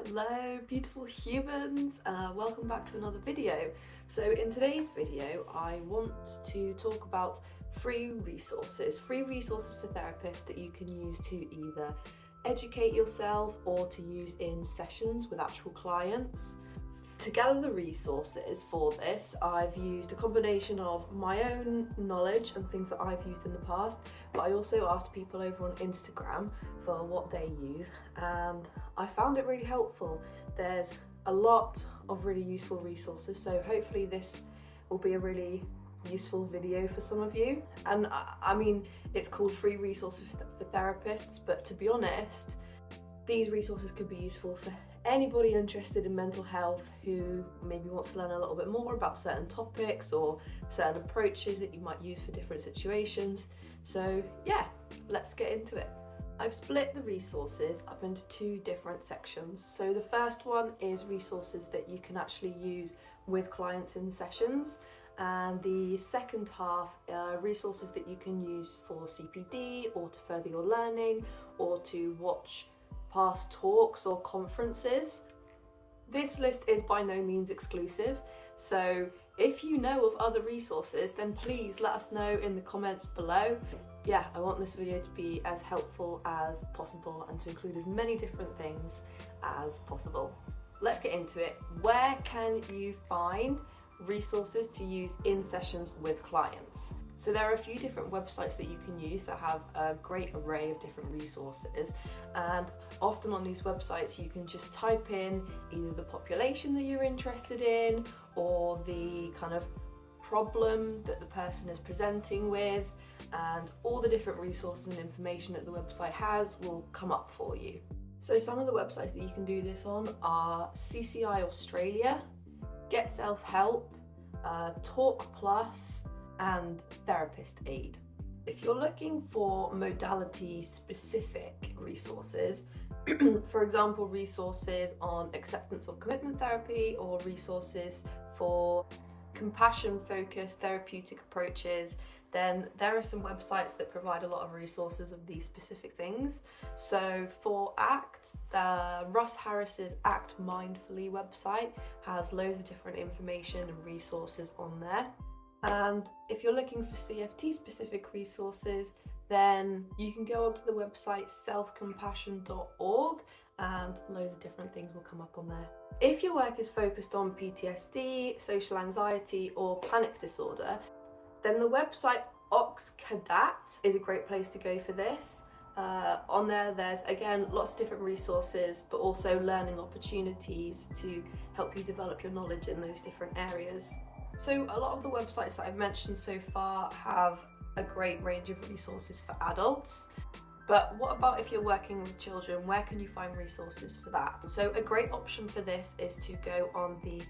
Hello beautiful humans, welcome back to another video. So in today's video I want to talk about free resources for therapists that you can use to either educate yourself or to use in sessions with actual clients. To gather the resources for this, I've used a combination of my own knowledge and things that I've used in the past, but I also asked people over on Instagram for what they use, and I found it really helpful. There's a lot of really useful resources, so hopefully this will be a really useful video for some of you. And I mean, it's called free resources for therapists, but to be honest, these resources could be useful for anybody interested in mental health who maybe wants to learn a little bit more about certain topics or certain approaches that you might use for different situations. So yeah, let's get into it. I've split the resources up into two different sections. So the first one is resources that you can actually use with clients in sessions, and the second half are resources that you can use for CPD or to further your learning or to watch past talks or conferences. This list is by no means exclusive, so if you know of other resources, then please let us know in the comments below. Yeah, I want this video to be as helpful as possible and to include as many different things as possible. Let's get into it. Where can you find resources to use in sessions with clients? So there are a few different websites that you can use that have a great array of different resources, and often on these websites you can just type in either the population that you're interested in or the kind of problem that the person is presenting with, and all the different resources and information that the website has will come up for you. So some of the websites that you can do this on are CCI Australia, Get Self Help, Talk Plus, and Therapist Aid. If you're looking for modality specific resources, for example resources on acceptance or commitment therapy, or resources for compassion focused therapeutic approaches, then there are some websites that provide a lot of resources of these specific things. So for ACT, Russ Harris's Act Mindfully website has loads of different information and resources on there. And if you're looking for CFT specific resources, then you can go onto the website selfcompassion.org and loads of different things will come up on there. If your work is focused on PTSD, social anxiety or panic disorder, then the website Oxcadat is a great place to go for this. On there, there's again lots of different resources, but also learning opportunities to help you develop your knowledge in those different areas. So a lot of the websites that I've mentioned so far have a great range of resources for adults. But what about if you're working with children? Where can you find resources for that? So a great option for this is to go on the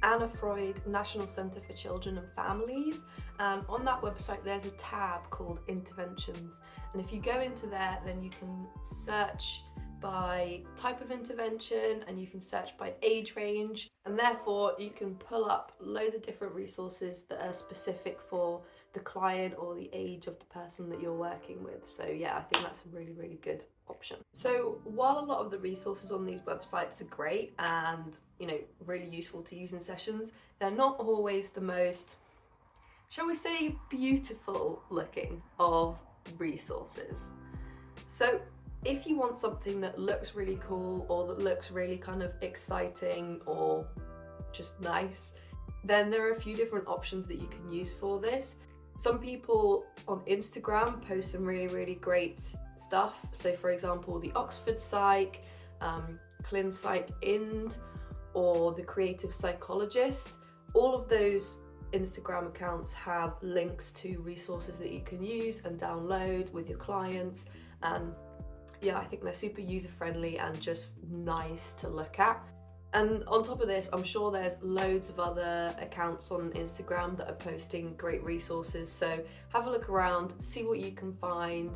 Anna Freud National Centre for Children and Families. On that website there's a tab called Interventions, and if you go into there then you can search by type of intervention and you can search by age range, and therefore you can pull up loads of different resources that are specific for the client or the age of the person that you're working with. So yeah, I think that's a really good option. So while a lot of the resources on these websites are great and really useful to use in sessions, they're not always the most, shall we say, beautiful looking of resources. So if you want something that looks really cool or that looks really kind of exciting or just nice, then there are a few different options that you can use for this. Some people on Instagram post some really great stuff. So for example, the Oxford Psych, ClinPsych Ind, or the Creative Psychologist. All of those Instagram accounts have links to resources that you can use and download with your clients, and yeah, I think they're super user-friendly and just nice to look at. And on top of this, I'm sure there's loads of other accounts on Instagram that are posting great resources, so have a look around, see what you can find,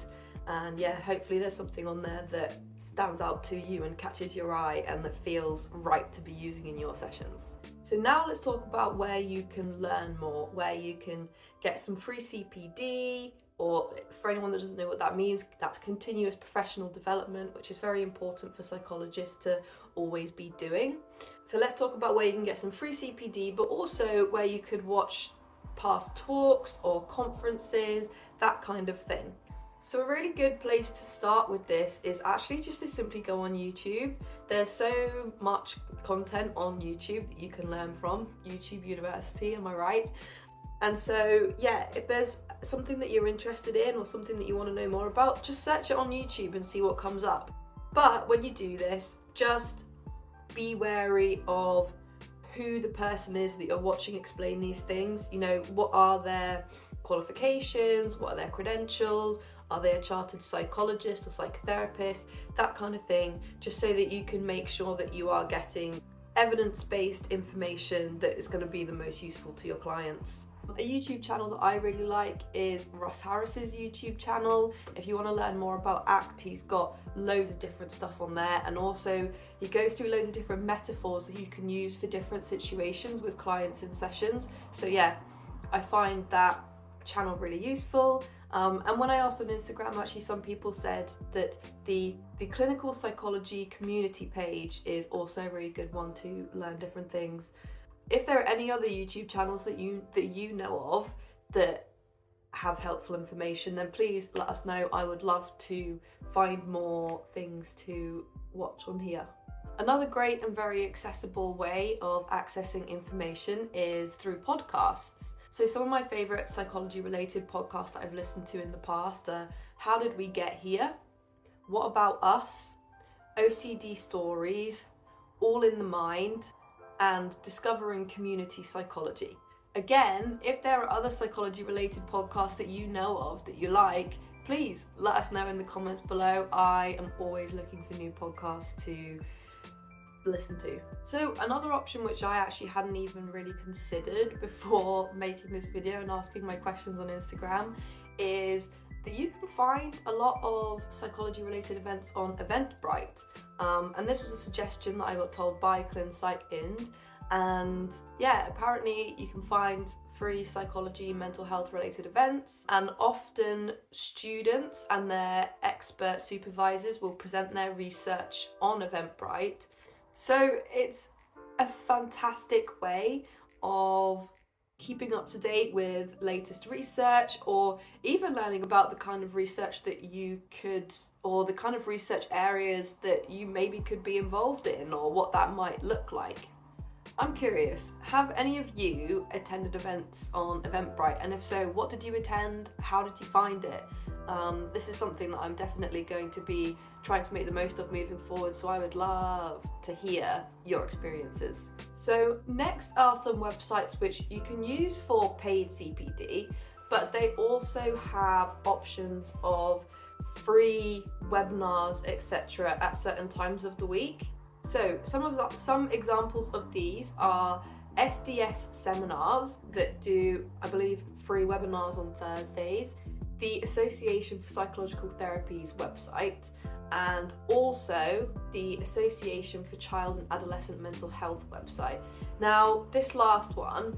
and yeah, hopefully there's something on there that stands out to you and catches your eye and that feels right to be using in your sessions. So now let's talk about where you can learn more, where you can get some free CPD, or for anyone that doesn't know what that means, that's continuous professional development, which is very important for psychologists to always be doing. So let's talk about where you can get some free CPD, but also where you could watch past talks or conferences, that kind of thing. So a really good place to start with this is actually just to simply go on YouTube. There's so much content on YouTube that you can learn from. YouTube University, am I right? And so yeah, if there's something that you're interested in or something that you want to know more about, just search it on YouTube and see what comes up. But when you do this, just be wary of who the person is that you're watching explain these things. You know, what are their qualifications? What are their credentials? Are they a chartered psychologist or psychotherapist? That kind of thing, just so that you can make sure that you are getting evidence-based information that is going to be the most useful to your clients. A YouTube channel that I really like is Russ Harris's YouTube channel. If you want to learn more about ACT, he's got loads of different stuff on there, and also he goes through loads of different metaphors that you can use for different situations with clients in sessions. So yeah, I find that channel really useful. And when I asked on Instagram, actually some people said that the clinical psychology community page is also a really good one to learn different things. If there are any other YouTube channels that you know of that have helpful information, then please let us know. I would love to find more things to watch on here. Another great and very accessible way of accessing information is through podcasts. So some of my favourite psychology related podcasts that I've listened to in the past are How Did We Get Here? What About Us? OCD Stories, All in the Mind, and Discovering Community Psychology. Again, if there are other psychology related podcasts that you know of that you like, please let us know in the comments below. I am always looking for new podcasts to listen to. So another option which I actually hadn't even really considered before making this video and asking my questions on Instagram is that you can find a lot of psychology related events on Eventbrite. And this was a suggestion that I got told by ClinPsych Ind. And yeah, apparently you can find free psychology, mental health related events, and often students and their expert supervisors will present their research on Eventbrite. So it's a fantastic way of keeping up to date with latest research, or even learning about the kind of research that you could, or the kind of research areas that you maybe could be involved in, or what that might look like. I'm curious, have any of you attended events on Eventbrite? And if so, what did you attend? How did you find it? This is something that I'm definitely going to be trying to make the most of moving forward, so I would love to hear your experiences. So next are some websites which you can use for paid CPD, but they also have options of free webinars, etc. at certain times of the week. So some examples of these are SDS seminars that do, I believe, free webinars on Thursdays, the Association for Psychological Therapy's website, and also the Association for Child and Adolescent Mental Health website. Now, this last one,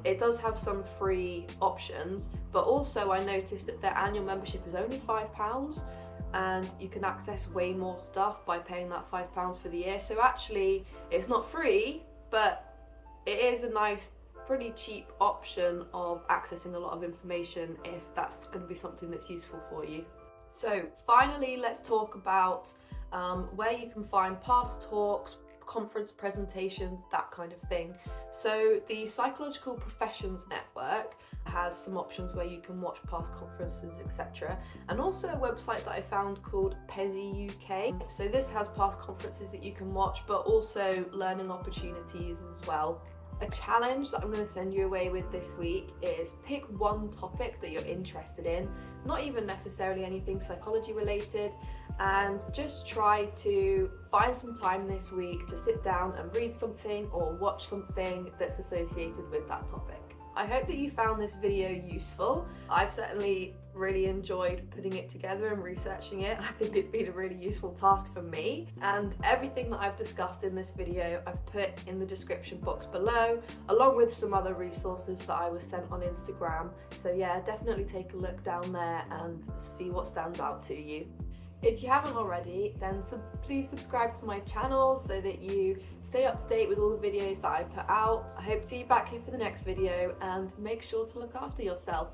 it does have some free options, but also I noticed that their annual membership is only £5, and you can access way more stuff by paying that £5 for the year. So actually, it's not free, but it is a nice, pretty cheap option of accessing a lot of information if that's going to be something that's useful for you. So finally, let's talk about where you can find past talks, conference presentations, that kind of thing. So the Psychological Professions Network has some options where you can watch past conferences, etc. And also a website that I found called PESI UK. So this has past conferences that you can watch, but also learning opportunities as well. A challenge that I'm going to send you away with this week is pick one topic that you're interested in, not even necessarily anything psychology related, and just try to find some time this week to sit down and read something or watch something that's associated with that topic. I hope that you found this video useful. I've certainly really enjoyed putting it together and researching it. I think it's been a really useful task for me, and everything that I've discussed in this video I've put in the description box below, along with some other resources that I was sent on Instagram. So yeah, definitely take a look down there and see what stands out to you. If you haven't already, then please subscribe to my channel so that you stay up to date with all the videos that I put out. I hope to see you back here for the next video, and make sure to look after yourself.